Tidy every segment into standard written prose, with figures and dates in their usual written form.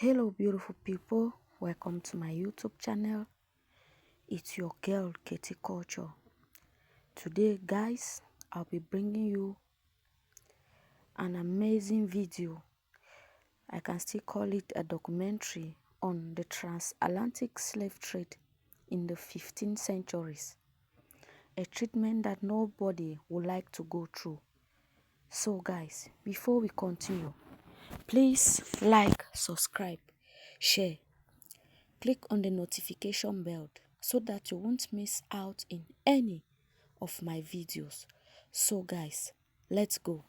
Hello beautiful people, welcome to my YouTube channel. It's your girl Kati-Culture. Today guys, I'll be bringing you an amazing video. I can still call it a documentary on the transatlantic slave trade in the 15th centuries. A treatment that nobody would like to go through. So guys, before we continue, please like, subscribe, share. Click on the notification bell so that you won't miss out in any of my videos. So guys, let's go.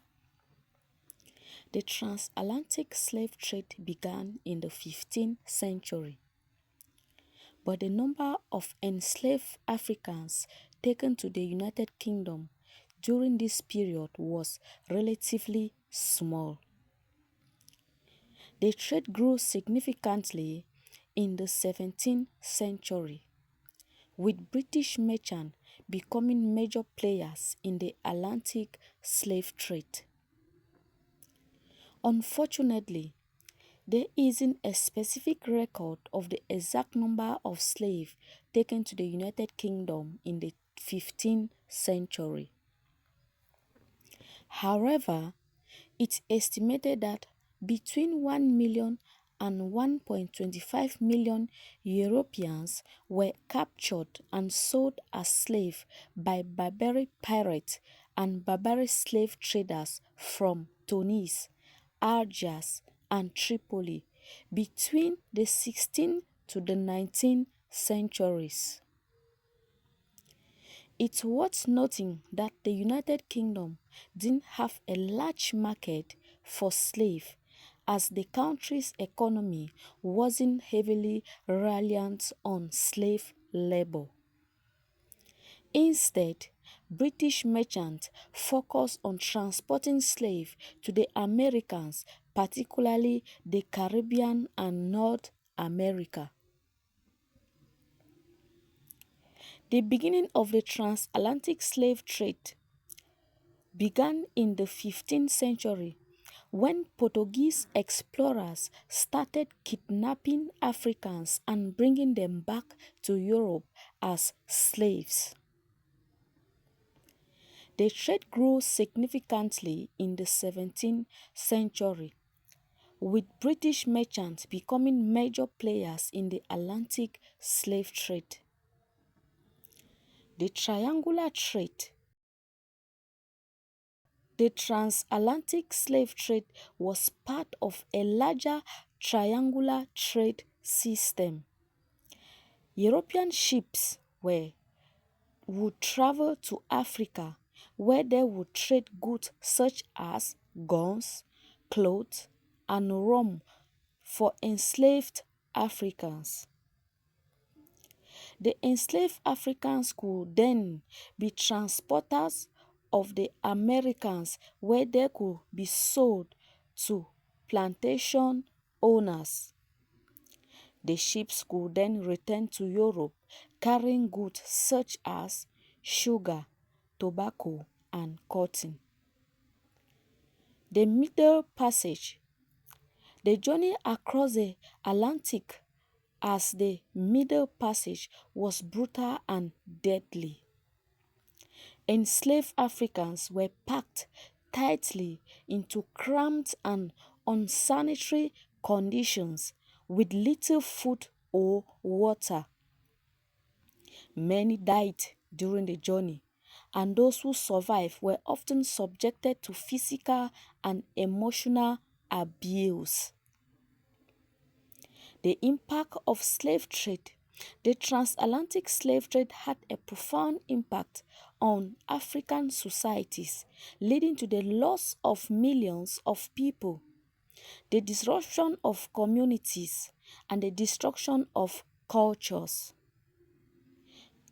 The transatlantic slave trade began in the 15th century, but the number of enslaved Africans taken to the United Kingdom during this period was relatively small. The trade grew significantly in the 17th century, with British merchants becoming major players in the Atlantic slave trade. Unfortunately, there isn't a specific record of the exact number of slaves taken to the United Kingdom in the 15th century. However, it's estimated that between 1 million and 1.25 million Europeans were captured and sold as slaves by Barbary pirates and Barbary slave traders from Tunis, Algiers, and Tripoli between the 16th to the 19th centuries. It's worth noting that the United Kingdom didn't have a large market for slaves, as the country's economy wasn't heavily reliant on slave labor. Instead, British merchants focused on transporting slaves to the Americas, particularly the Caribbean and North America. The beginning of the transatlantic slave trade began in the 15th century when Portuguese explorers started kidnapping Africans and bringing them back to Europe as slaves. The trade grew significantly in the 17th century, with British merchants becoming major players in the Atlantic slave trade. The triangular trade. The transatlantic slave trade was part of a larger triangular trade system. European ships would travel to Africa, where they would trade goods such as guns, clothes, and rum for enslaved Africans. The enslaved Africans could then be transporters of the Americans, where they could be sold to plantation owners. The ships could then return to Europe carrying goods such as sugar, tobacco, and cotton. The Middle Passage. The journey across the Atlantic as the Middle Passage was brutal and deadly. Enslaved Africans were packed tightly into cramped and unsanitary conditions with little food or water. Many died during the journey, and those who survived were often subjected to physical and emotional abuse. The impact of slave trade. The transatlantic slave trade had a profound impact on African societies, leading to the loss of millions of people, the disruption of communities, and the destruction of cultures.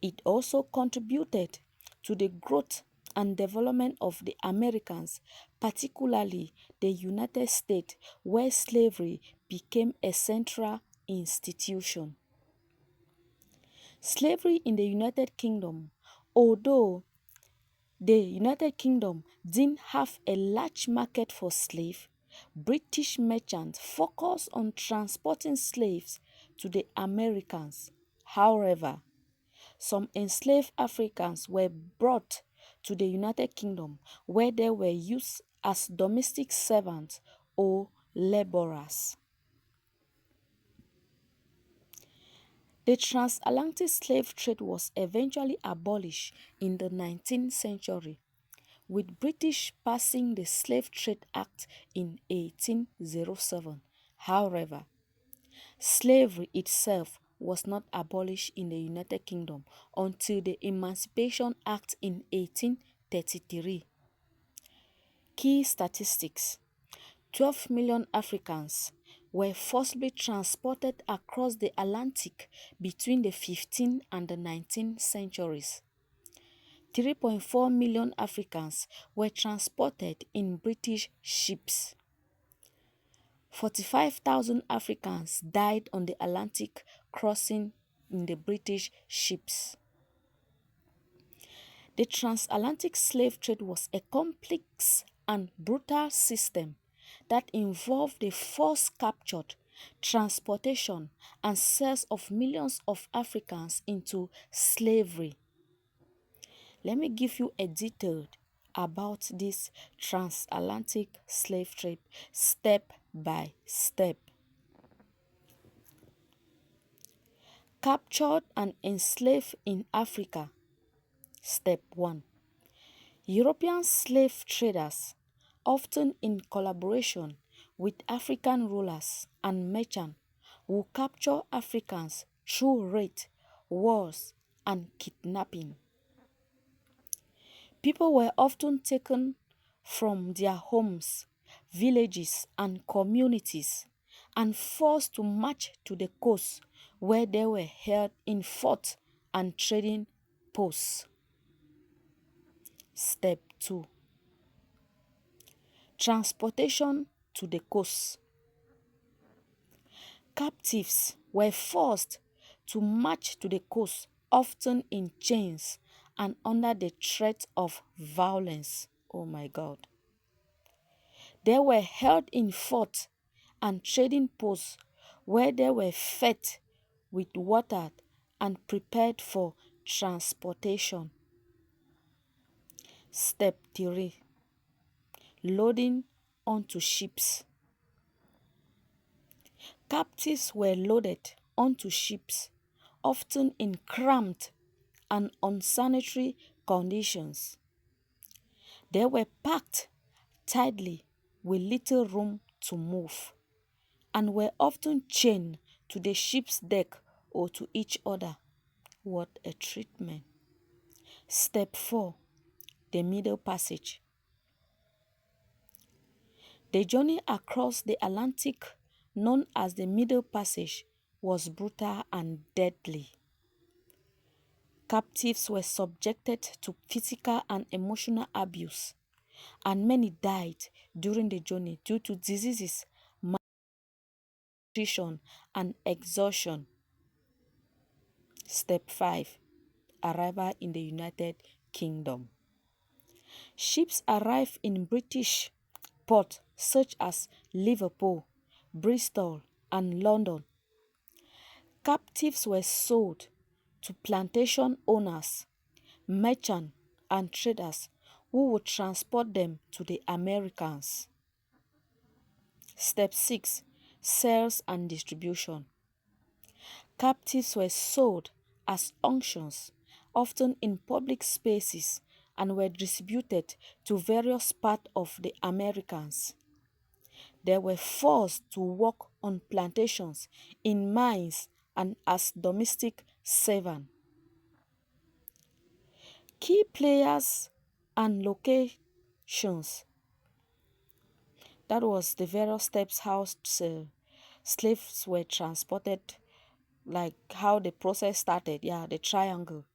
It also contributed to the growth and development of the Americas, particularly the United States, where slavery became a central institution. Slavery in the United Kingdom. Although the United Kingdom didn't have a large market for slaves, British merchants focused on transporting slaves to the Americas. However, some enslaved Africans were brought to the United Kingdom where they were used as domestic servants or laborers. The transatlantic slave trade was eventually abolished in the 19th century, with British passing the Slave Trade Act in 1807. However, slavery itself was not abolished in the United Kingdom until the Emancipation Act in 1833. Key statistics: 12 million Africans were forcibly transported across the Atlantic between the 15th and the 19th centuries. 3.4 million Africans were transported in British ships. 45,000 Africans died on the Atlantic crossing in the British ships. The transatlantic slave trade was a complex and brutal system that involved the forced capture, transportation, and sales of millions of Africans into slavery. Let me give you a detail about this transatlantic slave trade step by step. Captured and enslaved in Africa. Step 1. European slave traders, often in collaboration with African rulers and merchants, will capture Africans through rape, wars, and kidnapping. People were often taken from their homes, villages, and communities and forced to march to the coast where they were held in forts and trading posts. Step 2. Transportation to the coast. Captives were forced to march to the coast, often in chains and under the threat of violence. Oh my God. They were held in forts and trading posts where they were fed with water and prepared for transportation. Step 3. Loading onto ships. Captives were loaded onto ships, often in cramped and unsanitary conditions. They were packed tightly with little room to move and were often chained to the ship's deck or to each other. What a treatment. Step 4. The Middle Passage. The journey across the Atlantic, known as the Middle Passage, was brutal and deadly. Captives were subjected to physical and emotional abuse, and many died during the journey due to diseases, malnutrition, and exhaustion. Step 5. Arrival in the United Kingdom. Ships arrived in British ports such as Liverpool, Bristol, and London. Captives were sold to plantation owners, merchants, and traders who would transport them to the Americas. Step 6. Sales and distribution. Captives were sold as auctions, often in public spaces, and were distributed to various parts of the Americas. They were forced to work on plantations, in mines, and as domestic servants. Key players and locations. That was the various steps how slaves were transported, like how the process started. Yeah, the triangle.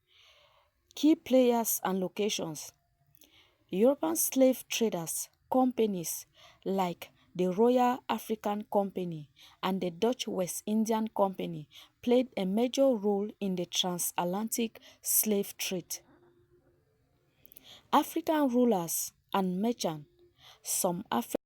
Key players and locations. European slave traders, companies like the Royal African Company and the Dutch West Indian Company played a major role in the transatlantic slave trade. African rulers and merchants. Some African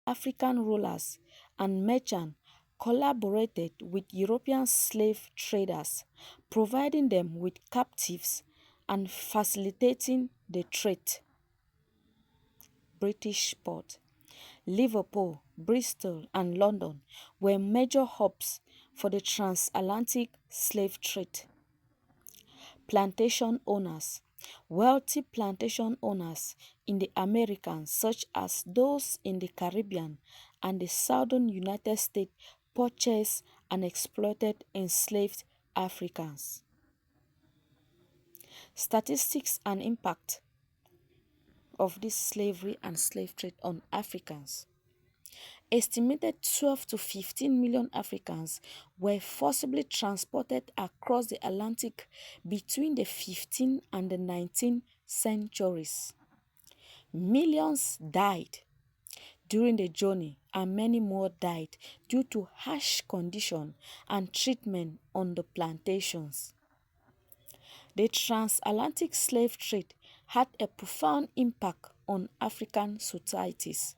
African rulers and merchants collaborated with European slave traders, providing them with captives and facilitating the trade. British port. Liverpool, Bristol, and London were major hubs for the transatlantic slave trade. Plantation owners. Wealthy plantation owners in the Americas, such as those in the Caribbean and the southern United States, purchased and exploited enslaved Africans. Statistics and impact of this slavery and slave trade on Africans. Estimated 12 to 15 million Africans were forcibly transported across the Atlantic between the 15th and the 19th centuries. Millions died during the journey and many more died due to harsh conditions and treatment on the plantations. The transatlantic slave trade had a profound impact on African societies,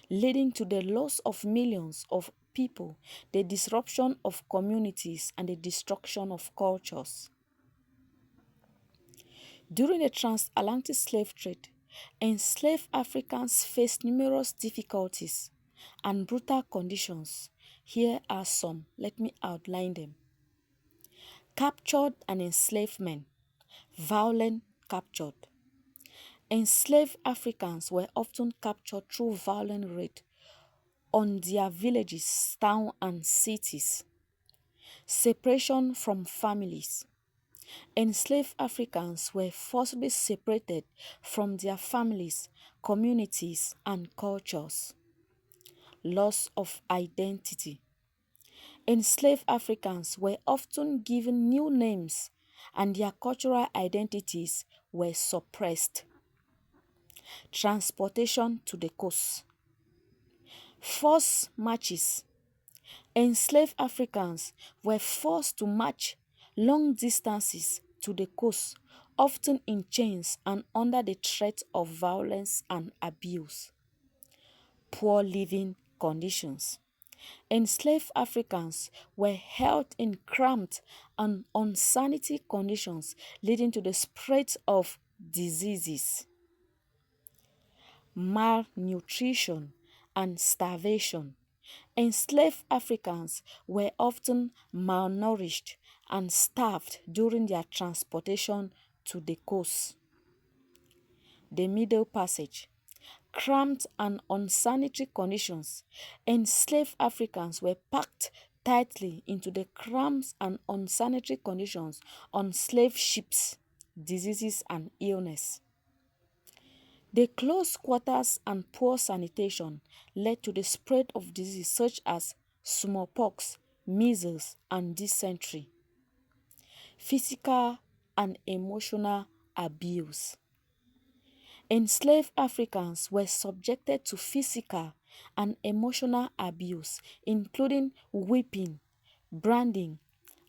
leading to the loss of millions of people, the disruption of communities, and the destruction of cultures. During the transatlantic slave trade, enslaved Africans faced numerous difficulties and brutal conditions. Here are some. Let me outline them. Captured and enslavement. Violent captured. Enslaved Africans were often captured through violent raid on their villages, towns, and cities. Separation from families. Enslaved Africans were forcibly separated from their families, communities, and cultures. Loss of identity. Enslaved Africans were often given new names and their cultural identities were suppressed. Transportation to the coast. Forced marches. Enslaved Africans were forced to march long distances to the coast, often in chains and under the threat of violence and abuse. Poor living conditions. Enslaved Africans were held in cramped and unsanitary conditions, leading to the spread of diseases. Malnutrition and starvation. Enslaved Africans were often malnourished and starved during their transportation to the coast. The Middle Passage. Cramped and unsanitary conditions. Enslaved Africans were packed tightly into the cramped and unsanitary conditions on slave ships, diseases and illness. The close quarters and poor sanitation led to the spread of diseases such as smallpox, measles, and dysentery. Physical and emotional abuse. Enslaved Africans were subjected to physical and emotional abuse, including whipping, branding,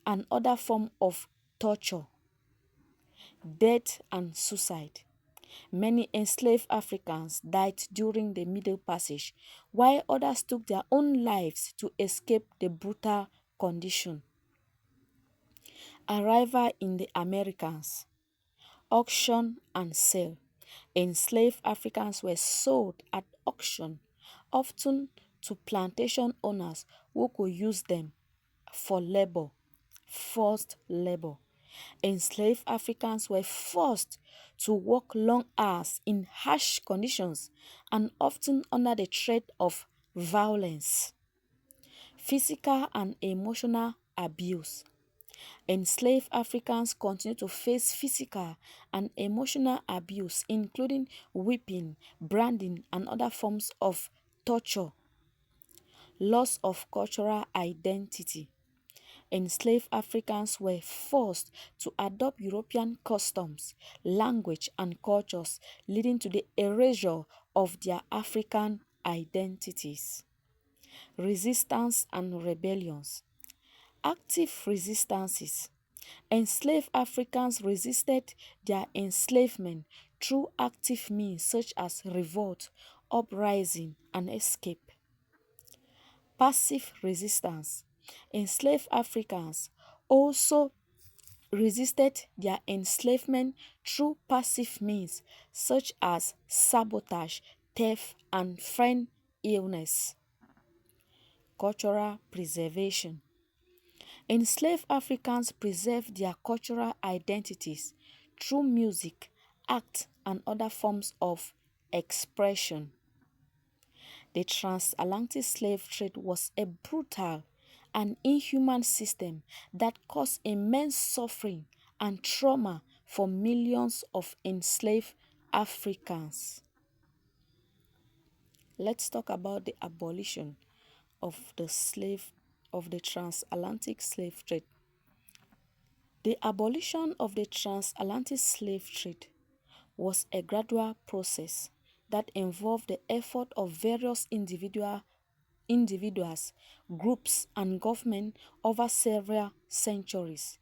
and other forms of torture, death, and suicide. Many enslaved Africans died during the Middle Passage, while others took their own lives to escape the brutal condition. Arrival in the Americas. Auction and sale. Enslaved Africans were sold at auction, often to plantation owners who could use them for labor, forced labor. Enslaved Africans were forced to work long hours in harsh conditions and often under the threat of violence. Physical and emotional abuse. Enslaved Africans continue to face physical and emotional abuse, including whipping, branding, and other forms of torture. Loss of cultural identity. Enslaved Africans were forced to adopt European customs, language, and cultures, leading to the erasure of their African identities. Resistance and rebellions. Active resistances. Enslaved Africans resisted their enslavement through active means such as revolt, uprising, and escape. passive resistance. Enslaved Africans also resisted their enslavement through passive means such as sabotage, theft, and friend illness. Cultural preservation. Enslaved Africans preserved their cultural identities through music, art, and other forms of expression. The transatlantic slave trade was a brutal and inhuman system that caused immense suffering and trauma for millions of enslaved Africans. Let's talk about the abolition of the transatlantic slave trade. The abolition of the transatlantic slave trade was a gradual process that involved the effort of various individuals, groups, and government over several centuries.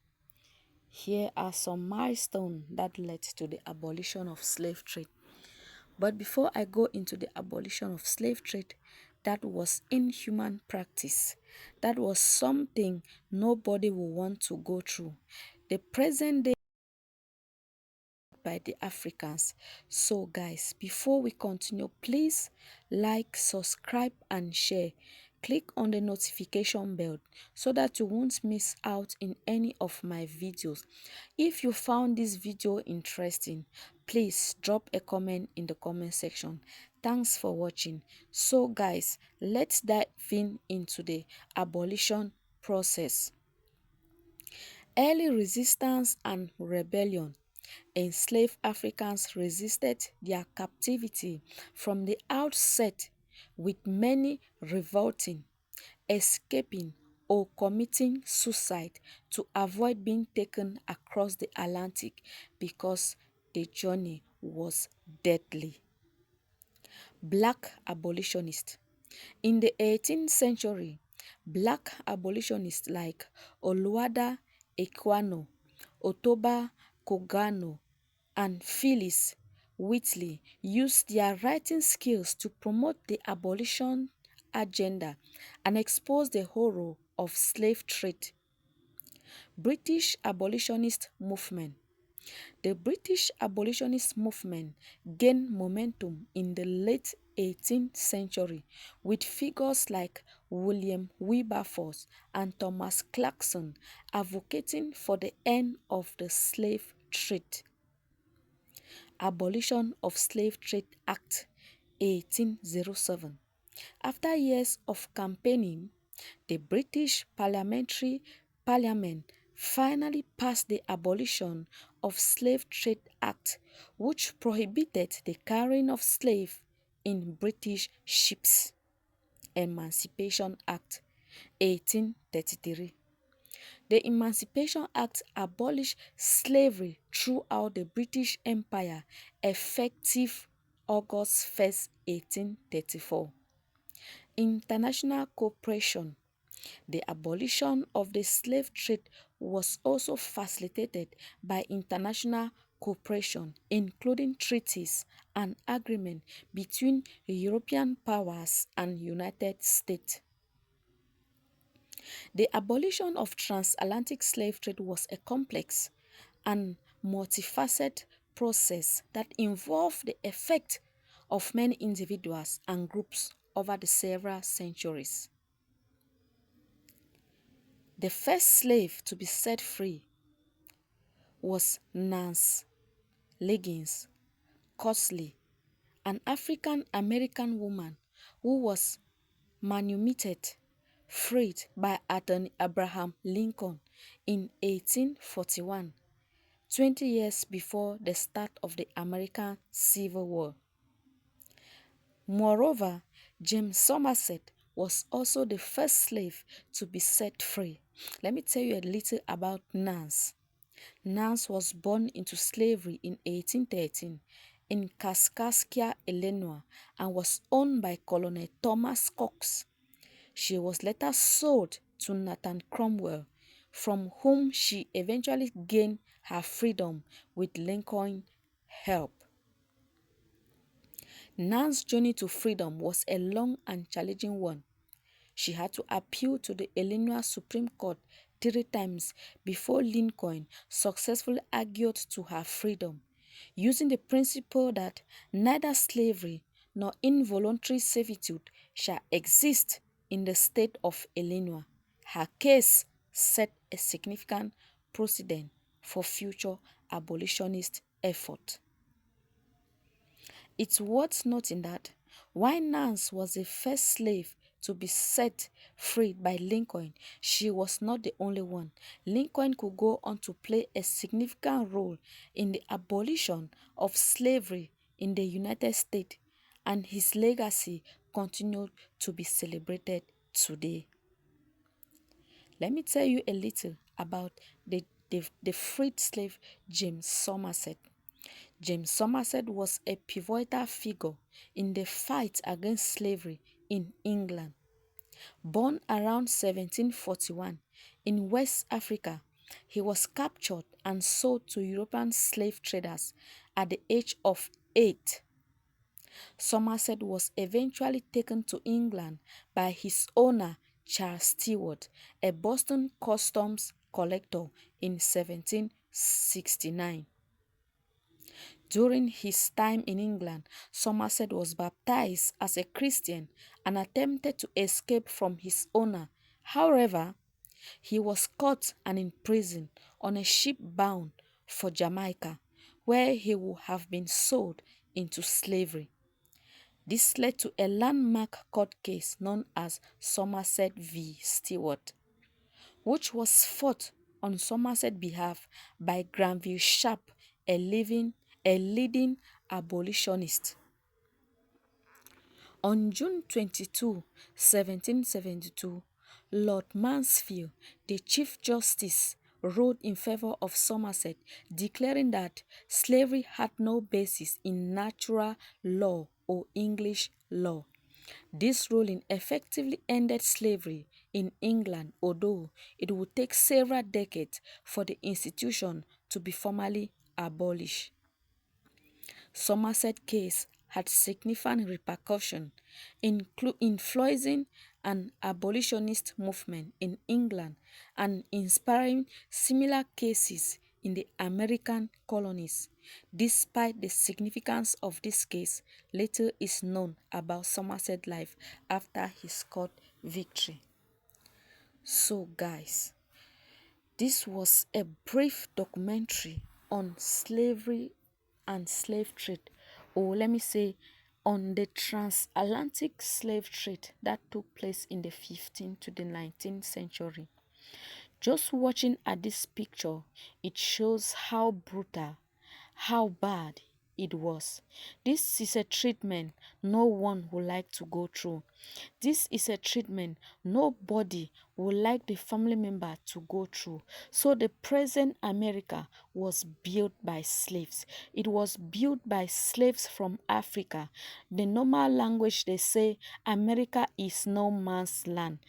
Here are some milestones that led to the abolition of slave trade. But before I go into the abolition of slave trade, that was inhuman practice. That was something nobody will want to go through. The present day by the Africans. So guys, before we continue, please like, subscribe and share. Click on the notification bell so that you won't miss out in any of my videos. If you found this video interesting, please drop a comment in the comment section. Thanks for watching. So guys, let's dive into the abolition process. Early resistance and rebellion. Enslaved Africans resisted their captivity from the outset, with many revolting, escaping, or committing suicide to avoid being taken across the Atlantic because the journey was deadly. Black abolitionists. In the 18th century, black abolitionists like Oluwada Ekwano, Otoba Kogano, and Phyllis Whitley used their writing skills to promote the abolition agenda and expose the horror of slave trade. British abolitionist movement. The British abolitionist movement gained momentum in the late 18th century with figures like William Wilberforce and Thomas Clarkson advocating for the end of the slave trade. Abolition of Slave Trade Act 1807. After years of campaigning, the British Parliament finally passed the Abolition of Slave Trade Act, which prohibited the carrying of slaves in British ships. Emancipation Act 1833. The Emancipation Act abolished slavery throughout the British Empire, effective August 1st, 1834. International cooperation. The abolition of the slave trade was also facilitated by international cooperation, including treaties and agreements between European powers and United States. The abolition of transatlantic slave trade was a complex and multifaceted process that involved the effect of many individuals and groups over the several centuries. The first slave to be set free was Nance Liggins Cosley, an African-American woman who was manumitted, freed by Attorney Abraham Lincoln in 1841, 20 years before the start of the American Civil War. Moreover, James Somerset was also the first slave to be set free. Let me tell you a little about Nance. Nance was born into slavery in 1813 in Kaskaskia, Illinois, and was owned by Colonel Thomas Cox. She was later sold to Nathan Cromwell, from whom she eventually gained her freedom with Lincoln's help. Nance's journey to freedom was a long and challenging one. She had to appeal to the Illinois Supreme Court 3 times before Lincoln successfully argued to her freedom, using the principle that neither slavery nor involuntary servitude shall exist in the state of Illinois. Her case set a significant precedent for future abolitionist effort. It's worth noting that while Nance was the first slave to be set free by Lincoln, she was not the only one. Lincoln could go on to play a significant role in the abolition of slavery in the United States, and his legacy continued to be celebrated today. Let me tell you a little about the freed slave James Somerset. James Somerset was a pivotal figure in the fight against slavery in England. Born around 1741 in West Africa, he was captured and sold to European slave traders at the age of 8. Somerset was eventually taken to England by his owner Charles Stewart, a Boston customs collector, in 1769. During his time in England, Somerset was baptized as a Christian and attempted to escape from his owner. However, he was caught and imprisoned on a ship bound for Jamaica, where he would have been sold into slavery. This led to a landmark court case known as Somerset v. Stewart, which was fought on Somerset's behalf by Granville Sharp, a leading abolitionist. On June 22, 1772, Lord Mansfield, the Chief Justice, ruled in favor of Somerset, declaring that slavery had no basis in natural law or English law. This ruling effectively ended slavery in England, although it would take several decades for the institution to be formally abolished. Somerset's case had significant repercussions, influencing an abolitionist movement in England and inspiring similar cases in the American colonies. Despite the significance of this case, little is known about Somerset's life after his court victory. So guys, this was a brief documentary on slavery and slave trade, or let me say on the transatlantic slave trade that took place in the 15th to the 19th century. Just watching at this picture, it shows how brutal, how bad it was. This is a treatment no one would like to go through. This is a treatment nobody would like the family member to go through. So the present America was built by slaves. It was built by slaves from Africa. The normal language, they say America is no man's land.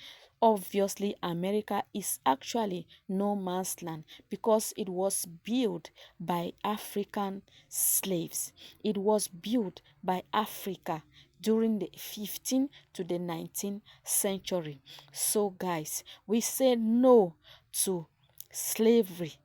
Obviously, America is actually no man's land because it was built by African slaves. It was built by Africa during the 15th to the 19th century. So guys, we say no to slavery.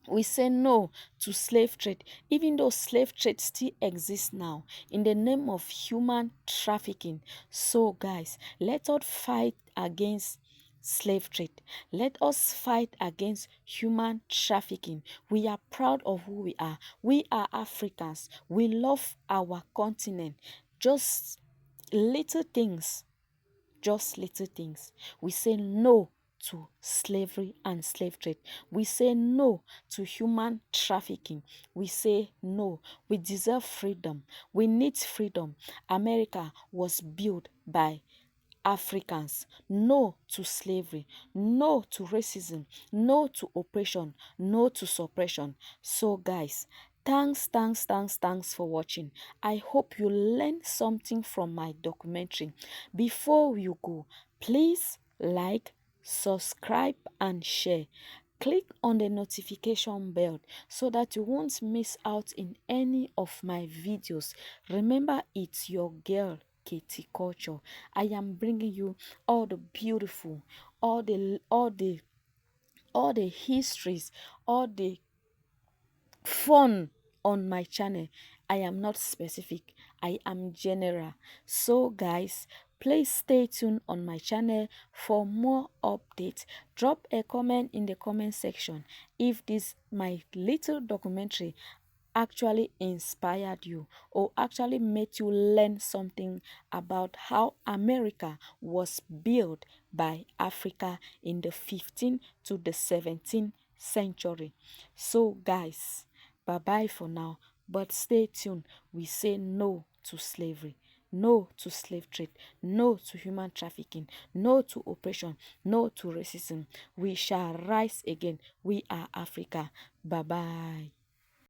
We say no to slave trade, even though slave trade still exists now in the name of human trafficking. So guys, let us fight against slave trade. Let us fight against human trafficking. We are proud of who we are. We are Africans. We love our continent. Just little things, just little things. We say no to slavery and slave trade. We say no to human trafficking. We say no. We deserve freedom. We need freedom. America was built by Africans. No to slavery. No to racism. No to oppression. No to suppression. So guys, thanks for watching. I hope you learned something from my documentary. Before you go, please like, subscribe and share. Click on the notification bell so that you won't miss out in any of my videos. Remember, it's your girl Kati-Culture. I am bringing you all the beautiful, all the histories, all the fun on my channel. I am not specific, I am general. So guys, please stay tuned on my channel for more updates. Drop a comment in the comment section if this my little documentary actually inspired you or actually made you learn something about how America was built by Africa in the 15th to the 17th century. So guys, bye bye for now, but stay tuned. We say no to slavery, no to slave trade, no to human trafficking, no to oppression, no to racism. We shall rise again. We are Africa. Bye bye.